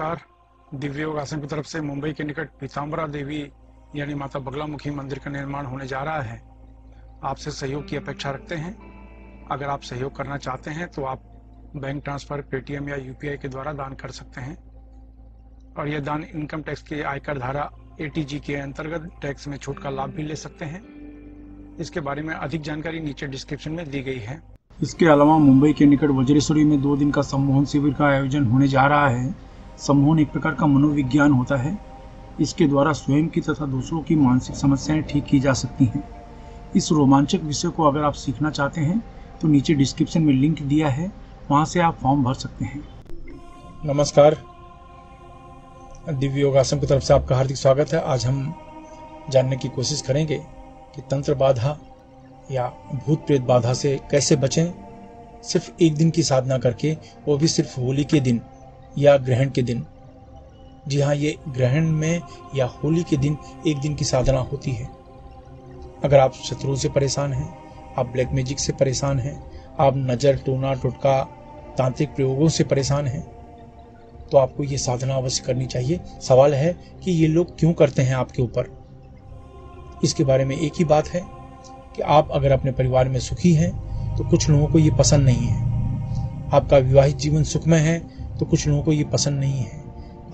नमस्कार। दिव्य योग आश्रम की तरफ से मुंबई के निकट पीताम्बरा देवी यानी माता बगलामुखी मंदिर का निर्माण होने जा रहा है। आपसे सहयोग की अपेक्षा रखते हैं। अगर आप सहयोग करना चाहते हैं तो आप बैंक ट्रांसफर, पेटीएम या यूपीआई के द्वारा दान कर सकते हैं और यह दान इनकम टैक्स के आयकर धारा एटीजी के अंतर्गत टैक्स में छूट का लाभ भी ले सकते हैं। इसके बारे में अधिक जानकारी नीचे डिस्क्रिप्शन में दी गई है। इसके अलावा मुंबई के निकट वज्रेश्वरी में 2 दिन का सम्मोहन शिविर का आयोजन होने जा रहा है। सम्मोहन एक प्रकार का मनोविज्ञान होता है। इसके द्वारा स्वयं की तथा दूसरों की मानसिक समस्याएं ठीक की जा सकती हैं। इस रोमांचक विषय को अगर आप सीखना चाहते हैं तो नीचे डिस्क्रिप्शन में लिंक दिया है, वहां से आप फॉर्म भर सकते हैं। नमस्कार, दिव्य योग आश्रम की तरफ से आपका हार्दिक स्वागत है। आज हम जानने की कोशिश करेंगे कि तंत्र बाधा या भूत प्रेत बाधा से कैसे बचें, सिर्फ एक दिन की साधना करके, वो भी सिर्फ होली के दिन या ग्रहण के दिन। जी हाँ, ये ग्रहण में या होली के दिन एक दिन की साधना होती है। अगर आप शत्रुओं से परेशान हैं, आप ब्लैक मैजिक से परेशान हैं, आप नज़र, टोना टोटका, तांत्रिक प्रयोगों से परेशान हैं, तो आपको ये साधना अवश्य करनी चाहिए। सवाल है कि ये लोग क्यों करते हैं आपके ऊपर। इसके बारे में एक ही बात है कि आप अगर अपने परिवार में सुखी हैं तो कुछ लोगों को ये पसंद नहीं है। आपका विवाहित जीवन सुखमय है तो कुछ लोगों को ये पसंद नहीं है।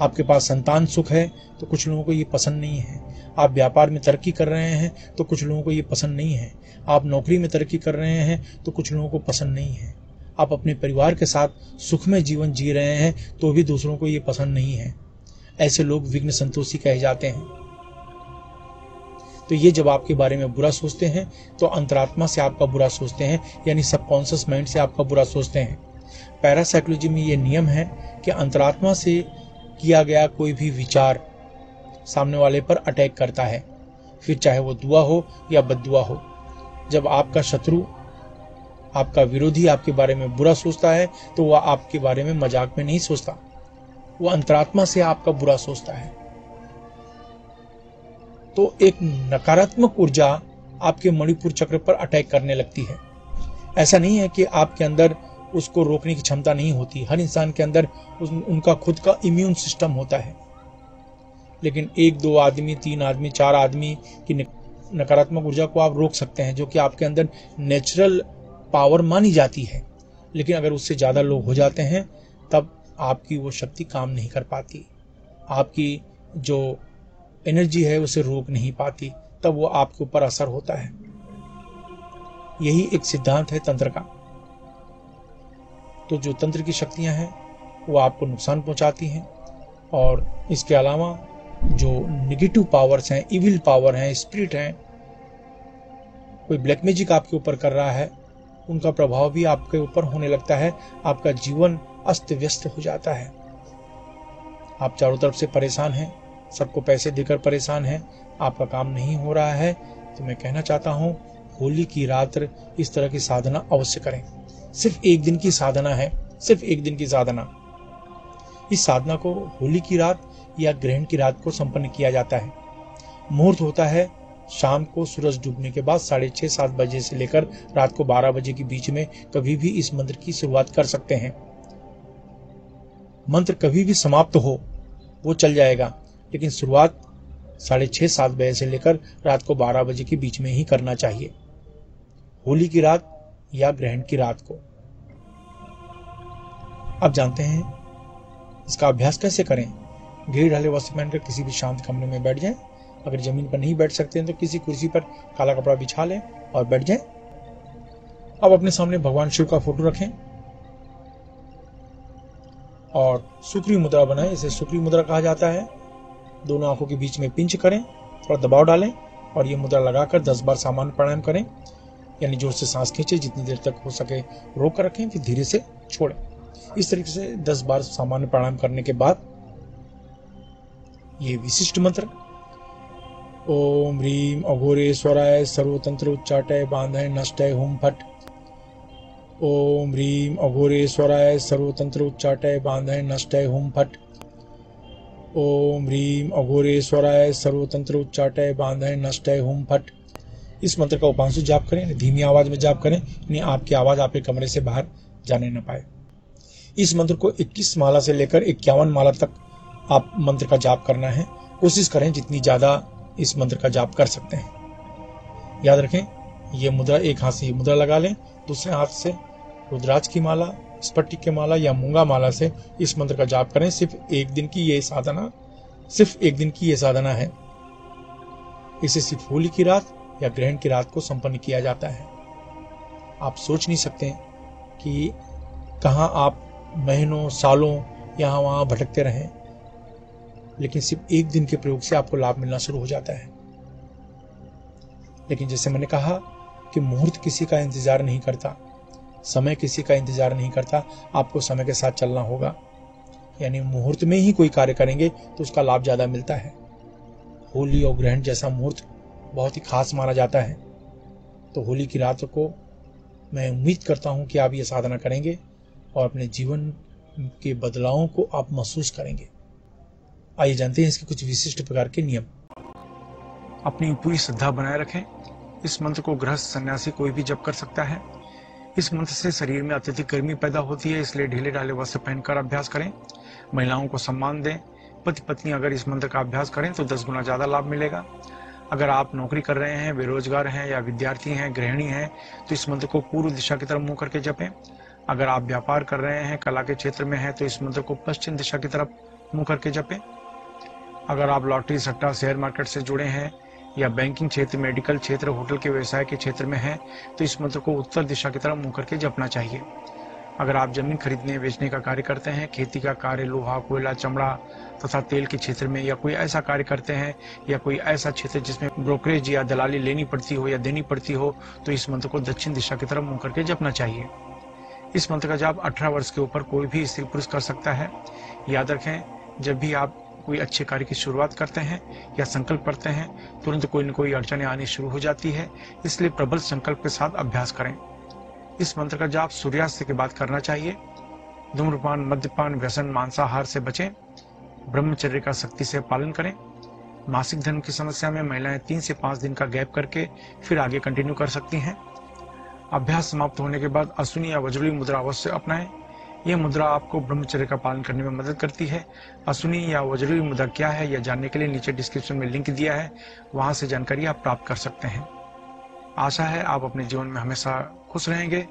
आपके पास संतान सुख है तो कुछ लोगों को ये पसंद नहीं है। आप व्यापार में तरक्की कर रहे हैं तो कुछ लोगों को ये पसंद नहीं है। आप नौकरी में तरक्की कर रहे हैं तो कुछ लोगों को पसंद नहीं है। आप अपने परिवार के साथ सुखमय जीवन जी रहे हैं तो भी दूसरों को ये पसंद नहीं है। ऐसे लोग विघ्न संतोषी कहे जाते हैं। तो ये जब आपके बारे में बुरा सोचते हैं तो अंतरात्मा से आपका बुरा सोचते हैं, यानी सबकॉन्शियस माइंड से आपका बुरा सोचते हैं। पैरासाइकोलॉजी में ये नियम है कि अंतरात्मा से किया गया कोई भी विचार सामने वाले पर अटैक करता है, फिर चाहे वो दुआ हो या बद्दुआ हो। जब आपका शत्रु, आपका विरोधी आपके बारे में बुरा सोचता है तो वह आपके बारे में मजाक में नहीं सोचता, वो अंतरात्मा से आपका बुरा सोचता है। तो एक नकारात्मक ऊर्जा आपके मणिपुर चक्र पर अटैक करने लगती है। ऐसा नहीं है कि आपके अंदर उसको रोकने की क्षमता नहीं होती। हर इंसान के अंदर उनका खुद का इम्यून सिस्टम होता है, लेकिन 1, 2 आदमी, 3 आदमी, 4 आदमी की नकारात्मक ऊर्जा को आप रोक सकते हैं, जो कि आपके अंदर नेचुरल पावर मानी जाती है। लेकिन अगर उससे ज़्यादा लोग हो जाते हैं तब आपकी वो शक्ति काम नहीं कर पाती। आपकी जो एनर्जी है उसे रोक नहीं पाती, तब वो आपके ऊपर असर होता है। यही एक सिद्धांत है तंत्र का। तो जो तंत्र की शक्तियां हैं वो आपको नुकसान पहुंचाती हैं, और इसके अलावा जो नेगेटिव पावर्स हैं, इविल पावर हैं, स्पिरिट हैं, कोई ब्लैक मैजिक आपके ऊपर कर रहा है, उनका प्रभाव भी आपके ऊपर होने लगता है। आपका जीवन अस्त व्यस्त हो जाता है। आप चारों तरफ से परेशान हैं, सबको पैसे देकर परेशान हैं, आपका काम नहीं हो रहा है। तो मैं कहना चाहता हूं, होली की रात इस तरह की साधना अवश्य करें। सिर्फ एक दिन की साधना है, सिर्फ एक दिन की साधना। इस साधना को होली की रात या ग्रहण की रात को संपन्न किया जाता है। मुहूर्त होता है शाम को सूरज डूबने के बाद 6:30-7 बजे से लेकर रात को 12 बजे के बीच में कभी भी इस मंत्र की शुरुआत कर सकते हैं। मंत्र कभी भी समाप्त हो वो चल जाएगा, लेकिन शुरुआत 6:30-7 बजे से लेकर रात को 12 बजे के बीच में ही करना चाहिए, होली की रात या ग्रहण की रात को। अब जानते हैं इसका अभ्यास कैसे करें। घेर ढाले वस्त्र पहनकर किसी भी शांत कमरे में बैठ जाएं। अगर जमीन पर नहीं बैठ सकते हैं तो किसी कुर्सी पर काला कपड़ा बिछा लें और बैठ जाएं। अब अपने सामने भगवान शिव का फोटो रखें और सुक्री मुद्रा बनाएं। इसे सुक्री मुद्रा कहा जाता है। दोनों आंखों के बीच में पिंच करें, थोड़ा दबाव डालें और ये मुद्रा लगाकर 10 बार सामान्य प्राणायाम करें, यानी जोर से सांस खींचे, जितनी देर तक हो सके रोक कर रखें, फिर धीरे से छोड़ें। इस तरीके से 10 बार सामान्य प्राणायाम करने के बाद ये विशिष्ट मंत्र ओम ह्रीम अघोरेश्वराय सर्वतंत्र उच्चाटय बांधय नष्टय हुम फट। ओम ह्रीम अघोरेश्वराय सर्वतंत्र उच्चाटय बांधय नष्टय हुम फट। ओम ह्रीम अघोरेश्वराय सर्वतंत्र उच्चाटय बांधय नष्टय हुम फट। इस मंत्र का उपांशु जाप करें, धीमी आवाज में जाप करें, यानी आपकी आवाज आपके कमरे से बाहर जाने न पाए। इस मंत्र को 21 माला से लेकर 51 माला तक आप मंत्र का जाप करना है, कोशिश करें जितनी ज़्यादा इस मंत्र का जाप कर सकते हैं। याद रखें, ये मुद्रा, एक हाथ से ये मुद्रा लगा लें, दूसरे हाथ से रुद्राक्ष की माला, स्फटिक की माला या मूंगा माला से इस मंत्र का जाप करें। सिर्फ एक दिन की ये साधना है। इसे सिर्फ होली की रात या ग्रहण की रात को संपन्न किया जाता है। आप सोच नहीं सकते कि कहाँ आप महीनों सालों यहाँ वहाँ भटकते रहें, लेकिन सिर्फ एक दिन के प्रयोग से आपको लाभ मिलना शुरू हो जाता है। लेकिन जैसे मैंने कहा कि मुहूर्त किसी का इंतजार नहीं करता, समय किसी का इंतजार नहीं करता, आपको समय के साथ चलना होगा। यानी मुहूर्त में ही कोई कार्य करेंगे तो उसका लाभ ज्यादा मिलता है। होली और ग्रहण जैसा मुहूर्त बहुत ही खास माना जाता है। तो होली की रात को मैं उम्मीद करता हूं कि आप ये साधना करेंगे और अपने जीवन के बदलावों को आप महसूस करेंगे। आइए जानते हैं इसके कुछ विशिष्ट प्रकार के नियम। अपनी पूरी श्रद्धा बनाए रखें। इस मंत्र को गृहस्थ सन्यासी कोई भी जप कर सकता है। इस मंत्र से शरीर में अत्यधिक गर्मी पैदा होती है, इसलिए ढीले ढाले वस्त्र पहनकर अभ्यास करें। महिलाओं को सम्मान दें। पति पत्नी अगर इस मंत्र का अभ्यास करें तो 10 गुना ज्यादा लाभ मिलेगा। अगर आप नौकरी कर रहे हैं, बेरोजगार हैं या विद्यार्थी हैं, गृहिणी हैं, तो इस मंत्र को पूर्व दिशा की तरफ मुंह करके जपें। अगर आप व्यापार कर रहे हैं, कला के क्षेत्र में हैं, तो इस मंत्र को पश्चिम दिशा की तरफ मुंह करके जपें। अगर आप लॉटरी, सट्टा, शेयर मार्केट से जुड़े हैं या बैंकिंग क्षेत्र, मेडिकल क्षेत्र, होटल के व्यवसाय के क्षेत्र में हैं, तो इस मंत्र को उत्तर दिशा की तरफ मुंह करके जपना चाहिए। अगर आप जमीन खरीदने बेचने का कार्य करते हैं, खेती का कार्य, लोहा, कोयला, चमड़ा तथा तेल के क्षेत्र में, या कोई ऐसा कार्य करते हैं या कोई ऐसा क्षेत्र जिसमें ब्रोकरेज या दलाली लेनी पड़ती हो या देनी पड़ती हो, तो इस मंत्र को दक्षिण दिशा की तरफ मुंह करके जपना चाहिए। इस मंत्र का जाप 18 वर्ष के ऊपर कोई भी स्त्री पुरुष कर सकता है। याद रखें, जब भी आप कोई अच्छे कार्य की शुरुआत करते हैं या संकल्प करते हैं, तुरंत कोई न कोई अड़चनें आनी शुरू हो जाती है, इसलिए प्रबल संकल्प के साथ अभ्यास करें। इस मंत्र का जाप सूर्यास्त के बाद करना चाहिए। धूम्रपान, मद्यपान, व्यसन, मांसाहार से बचें। ब्रह्मचर्य का सख्ती से पालन करें। मासिक धर्म की समस्या में महिलाएं 3 से 5 दिन का गैप करके फिर आगे कंटिन्यू कर सकती हैं। अभ्यास समाप्त होने के बाद अश्विनी या वज्रली मुद्रा अवश्य अपनाएं। यह मुद्रा आपको ब्रह्मचर्य का पालन करने में मदद करती है। अश्विनी या वज्रली मुद्रा क्या है, यह जानने के लिए नीचे डिस्क्रिप्शन में लिंक दिया है, वहां से जानकारी आप प्राप्त कर सकते हैं। आशा है आप अपने जीवन में हमेशा खुश रहेंगे।